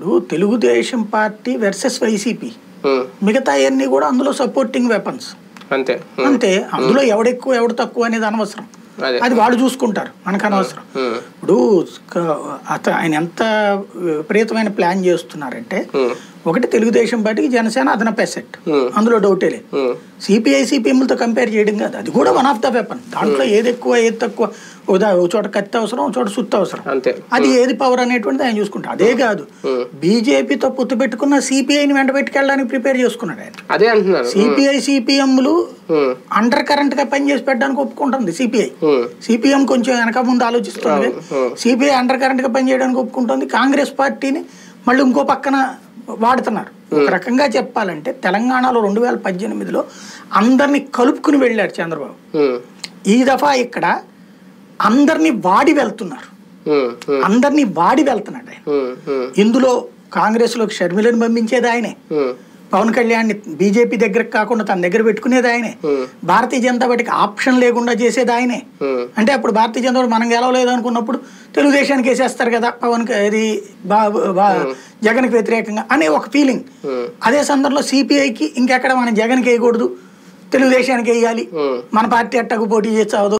ఇప్పుడు Telugu Desam party versus YCP మిగతా అన్ని కూడా అందులో సపోర్టింగ్ వెపన్స్ అంతే అంతే అందులో ఎవడెక్కువ ఎవడు తక్కువ అనేది అనవసరం అది వాళ్ళు చూసుకుంటారు మనకు అనవసరం ఇప్పుడు ఆయన ఎంత విపరీతమైన ప్లాన్ చేస్తున్నారంటే ఒకటి తెలుగుదేశం పార్టీకి జనసేన అదనపు అసెట్ అందులో డౌటే లేదు సిపిఐ సిపిఎంలతో కంపేర్ చేయడం కాదు అది కూడా వన్ ఆఫ్ ద వెపన్ దాంట్లో ఏది ఎక్కువ ఏది తక్కువ ఓ చోట కత్తి అవసరం ఓ చోట సుత్తి అవసరం అది ఏది పవర్ అనేటువంటిది ఆయన చూసుకుంటారు అదే కాదు బీజేపీతో పొత్తు పెట్టుకున్న సిపిఐని వెంట పెట్టుకెళ్ళడానికి ప్రిపేర్ చేసుకున్నాడు ఆయన అదే అంటున్నారు సిపిఐ సిపిఎంలు అండర్ కరెంట్ గా పనిచేసి పెట్టడానికి ఒప్పుకుంటుంది సిపిఎం కొంచెం వెనక ముందు ఆలోచిస్తుంది సిపిఐ అండర్ కరెంట్ గా పనిచేయడానికి ఒప్పుకుంటుంది కాంగ్రెస్ పార్టీని మళ్ళీ ఇంకో పక్కన వాడుతున్నారు ఒక రకంగా చెప్పాలంటే తెలంగాణలో 2018లో అందరినీ కలుపుకుని వెళ్ళారు చంద్రబాబు ఈ దఫా ఇక్కడ అందరినీ వాడి వెళ్తున్నారు ఆయన ఇందులో కాంగ్రెస్ లోకి షర్మిలను పంపించేది ఆయనే పవన్ కళ్యాణ్ బీజేపీ దగ్గరకు కాకుండా తన దగ్గర పెట్టుకునేది ఆయనే భారతీయ జనతా పార్టీకి ఆప్షన్ లేకుండా చేసేది ఆయనే అంటే అప్పుడు భారతీయ జనతా పార్టీ మనం గెలవలేదు అనుకున్నప్పుడు తెలుగుదేశానికి వేసేస్తారు కదా పవన్ ఇది జగన్కి వ్యతిరేకంగా అనే ఒక ఫీలింగ్ అదే సందర్భంలో సిపిఐకి ఇంకెక్కడ మనం జగన్కి వేయకూడదు తెలుగుదేశానికి వేయాలి మన పార్టీ అట్టకు పోటీ చేసావదు